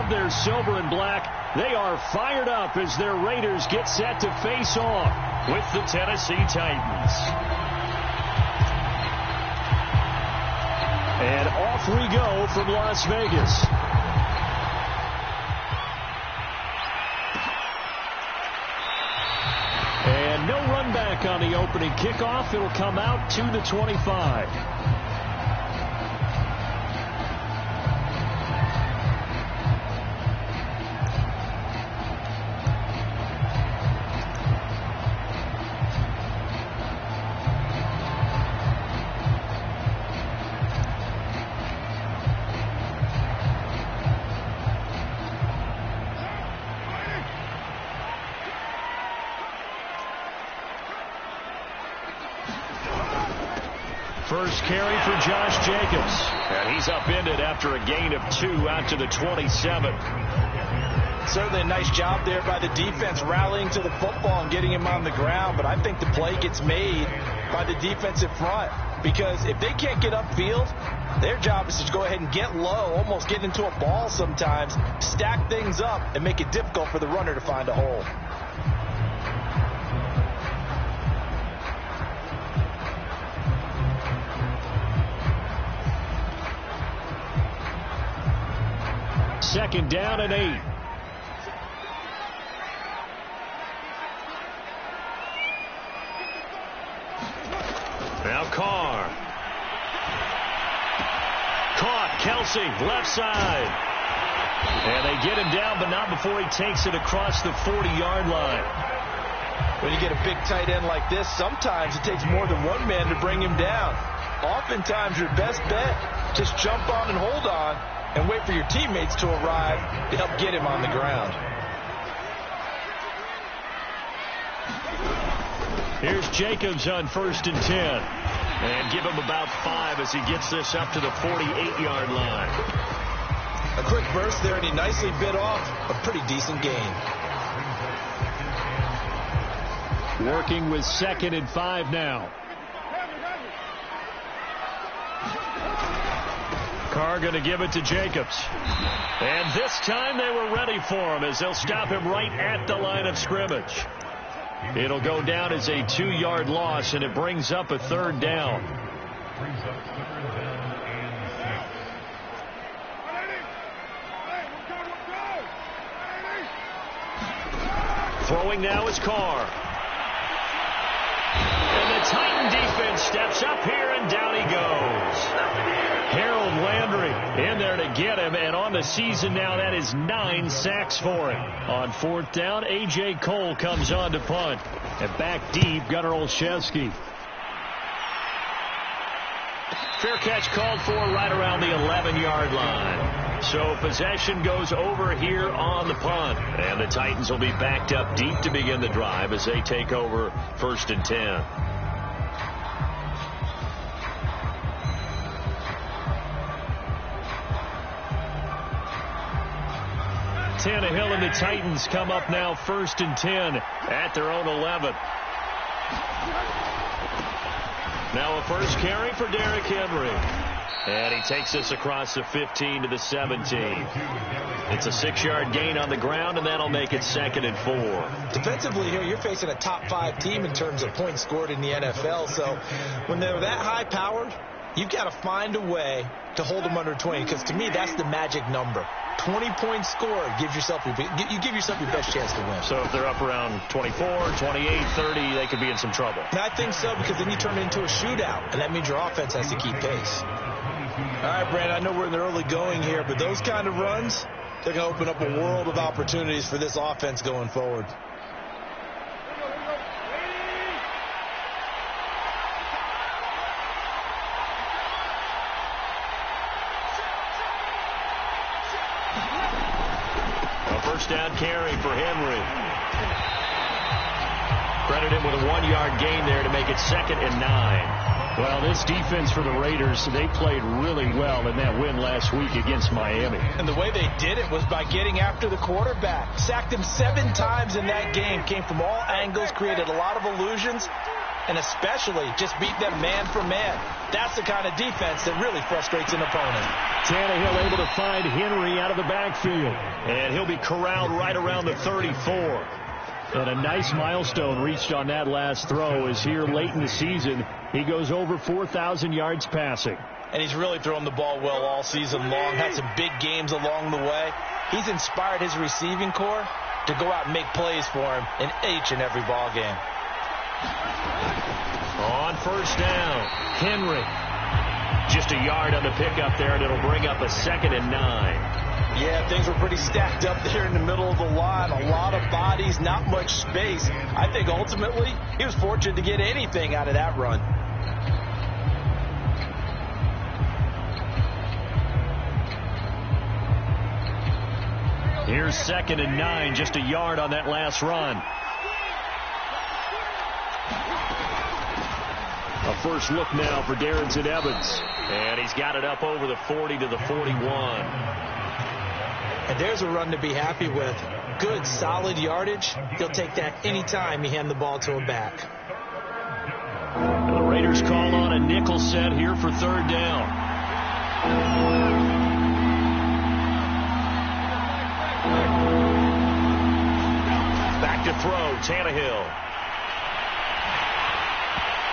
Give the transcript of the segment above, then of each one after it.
of their silver and black, they are fired up as their Raiders get set to face off with the Tennessee Titans. And off we go from Las Vegas. And no run back on the opening kickoff. It'll come out to the 25. First carry for Josh Jacobs. And he's upended after a gain of 2 out to the 27. Certainly a nice job there by the defense rallying to the football and getting him on the ground. But I think the play gets made by the defensive front. Because if they can't get upfield, their job is to go ahead and get low, almost get into a ball sometimes, stack things up, and make it difficult for the runner to find a hole. Second down and 8. Now Carr. Caught. Kelsey, left side. And they get him down, but not before he takes it across the 40-yard line. When you get a big tight end like this, sometimes it takes more than one man to bring him down. Oftentimes, your best bet, just jump on and hold on and wait for your teammates to arrive to help get him on the ground. Here's Jacobs on 1st and 10. And give him about 5 as he gets this up to the 48-yard line. A quick burst there, and he nicely bit off a pretty decent gain. Working with 2nd and 5 now. Carr going to give it to Jacobs. And this time they were ready for him as they'll stop him right at the line of scrimmage. It'll go down as a 2-yard loss, and it brings up a 3rd down. Throwing now is Carr. And the Titan defense steps up here, and down he goes. Harold Landry in there to get him, and on the season now, that is 9 sacks for him. On 4th down, A.J. Cole comes on to punt. And back deep, Gunnar Olszewski. Fair catch called for right around the 11-yard line. So possession goes over here on the punt. And the Titans will be backed up deep to begin the drive as they take over 1st and 10. Tannehill and the Titans come up now 1st and 10 at their own 11. Now a first carry for Derrick Henry. And he takes us across the 15 to the 17. It's a 6-yard gain on the ground, and that'll make it 2nd and 4. Defensively here, you're facing a top 5 team in terms of points scored in the NFL. So when they're that high-powered, you've got to find a way to hold them under 20, because to me, that's the magic number. 20 points scored gives yourself your best chance to win. So if they're up around 24, 28, 30, they could be in some trouble. And I think so, because then you turn it into a shootout, and that means your offense has to keep pace. All right, Brandon, I know we're in the early going here, but those kind of runs, they're going to open up a world of opportunities for this offense going forward. First down carry for Henry. Credit him with a 1-yard gain there to make it 2nd and 9. Well, this defense for the Raiders, they played really well in that win last week against Miami. And the way they did it was by getting after the quarterback. Sacked him 7 times in that game. Came from all angles, created a lot of illusions. and especially just beat them man for man. That's the kind of defense that really frustrates an opponent. Tannehill able to find Henry out of the backfield, and he'll be corralled right around the 34. And a nice milestone reached on that last throw is here late in the season. He goes over 4,000 yards passing. And he's really thrown the ball well all season long. Had some big games along the way. He's inspired his receiving corps to go out and make plays for him in each and every ball game. On first down, Henry. Just a yard on the pickup there, and it'll bring up a 2nd and 9. Yeah, things were pretty stacked up there in the middle of the line. A lot of bodies, not much space. I think ultimately he was fortunate to get anything out of that run. Here's 2nd and 9, just a yard on that last run. A first look now for Darrington Evans. And he's got it up over the 40 to the 41. And there's a run to be happy with. Good, solid yardage. He'll take that anytime you hand the ball to him back. And the Raiders call on a nickel set here for 3rd down. Back to throw, Tannehill.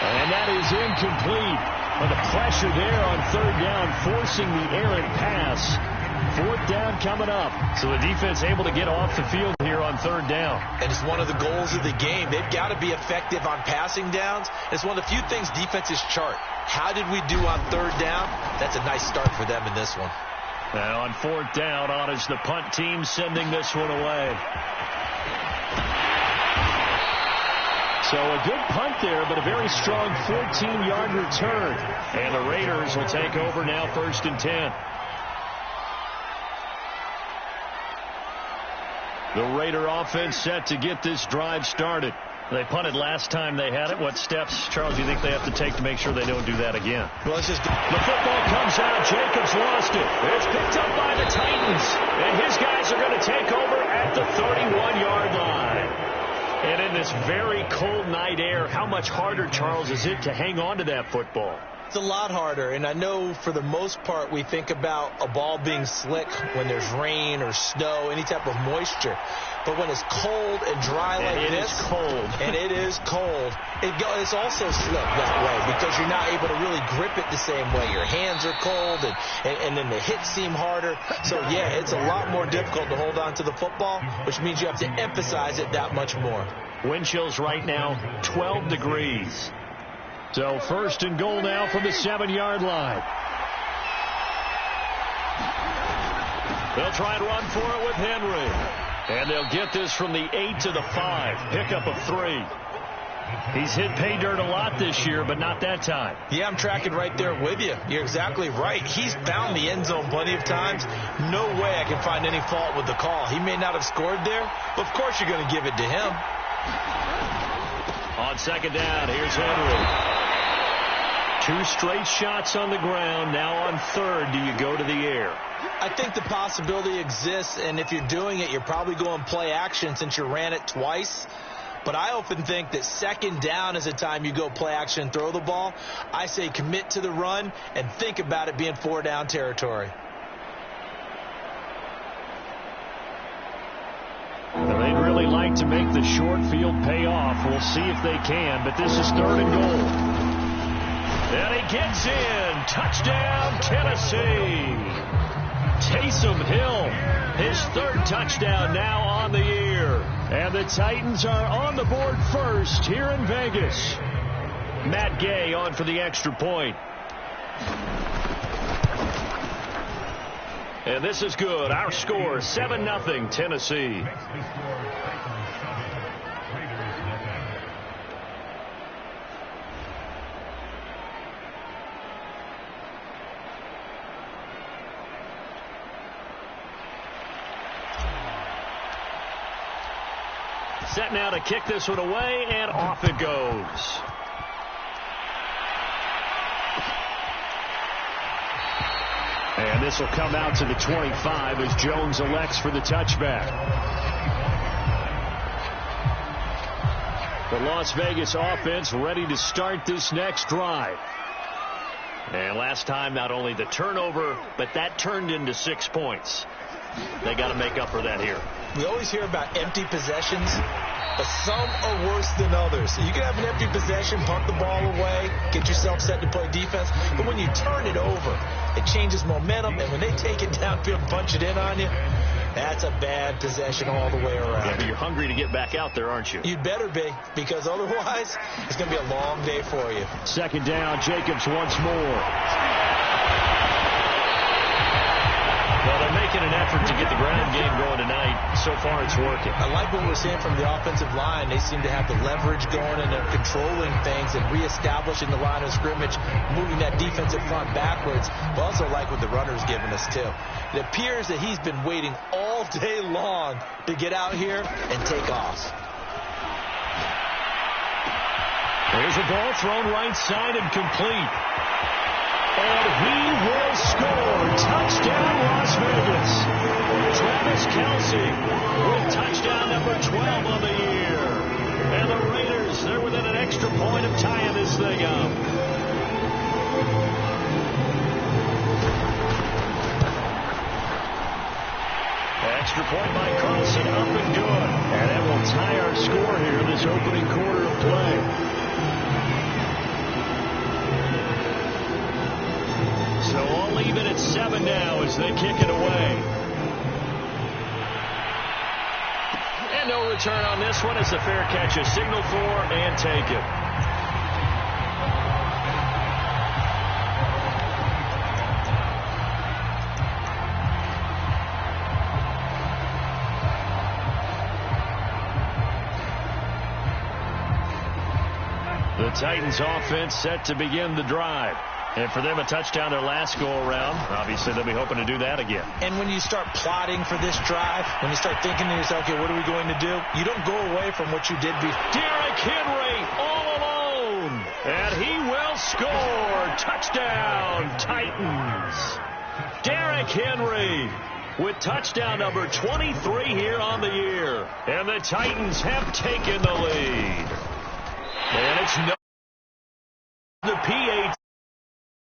And that is incomplete. But the pressure there on 3rd down, forcing the errant pass. 4th down coming up. So the defense able to get off the field here on 3rd down. And it's one of the goals of the game. They've got to be effective on passing downs. It's one of the few things defenses chart. How did we do on 3rd down? That's a nice start for them in this one. Now on 4th down, on is the punt team sending this one away. So a good punt there, but a very strong 14-yard return. And the Raiders will take over now 1st and 10. The Raider offense set to get this drive started. They punted last time they had it. What steps, Charles, do you think they have to take to make sure they don't do that again? Well, it's just the football comes out. Jacobs lost it. It's picked up by the Titans. And his guys are going to take over at the 31-yard line. And in this very cold night air, how much harder, Charles, is it to hang on to that football? It's a lot harder, and I know for the most part we think about a ball being slick when there's rain or snow, any type of moisture. But when it's cold and dry like this, it's cold. And it is cold, it's also slick that way because you're not able to really grip it the same way. Your hands are cold, and then the hits seem harder. So, yeah, it's a lot more difficult to hold on to the football, which means you have to emphasize it that much more. Wind chills right now, 12 degrees. So 1st and goal now from the 7-yard line. They'll try and run for it with Henry. And they'll get this from the 8 to the 5. Pickup of 3. He's hit pay dirt a lot this year, but not that time. Yeah, I'm tracking right there with you. You're exactly right. He's found the end zone plenty of times. No way I can find any fault with the call. He may not have scored there, but of course you're going to give it to him. On 2nd down, here's Henry. 2 straight shots on the ground. Now on 3rd, do you go to the air? I think the possibility exists, and if you're doing it, you're probably going play action since you ran it twice. But I often think that 2nd down is the time you go play action and throw the ball. I say commit to the run and think about it being 4-down territory. They'd really like to make the short field pay off. We'll see if they can, but this is 3rd and goal. And he gets in. Touchdown, Tennessee. Taysom Hill, his 3rd touchdown now on the year. And the Titans are on the board first here in Vegas. Matt Gay on for the extra point. And this is good. Our score, 7-0 Tennessee. Set now to kick this one away, and off it goes. And this will come out to the 25 as Jones elects for the touchback. The Las Vegas offense ready to start this next drive. And last time, not only the turnover, but that turned into 6 points. They got to make up for that here. We always hear about empty possessions, but some are worse than others. So you can have an empty possession, punt the ball away, get yourself set to play defense. But when you turn it over, it changes momentum. And when they take it downfield and punch it in on you, that's a bad possession all the way around. Yeah, but you're hungry to get back out there, aren't you? You'd better be, because otherwise it's going to be a long day for you. Second down, Jacobs once more. Well, they're making an effort to get the ground game going tonight. So far, it's working. I like what we're seeing from the offensive line. They seem to have the leverage going, and they're controlling things and reestablishing the line of scrimmage, moving that defensive front backwards. I also like what the runner's giving us, too. It appears that he's been waiting all day long to get out here and take off. There's a ball thrown right side and complete. And he will score. Touchdown, Las Vegas. Travis Kelce with touchdown number 12 on the year. And the Raiders, they're within an extra point of tying this thing up. Extra point by Carlson, up and good. And that will tie our score here this opening quarter of play. So all even at 7 now as they kick it away. And no return on this one. It's a fair catch, a signal for, and take it. The Titans offense set to begin the drive. And for them, a touchdown their last go-around. Obviously, they'll be hoping to do that again. And when you start plotting for this drive, when you start thinking to yourself, okay, what are we going to do? You don't go away from what you did before. Derrick Henry all alone. And he will score. Touchdown, Titans. Derrick Henry with touchdown number 23 here on the year. And the Titans have taken the lead. And it's no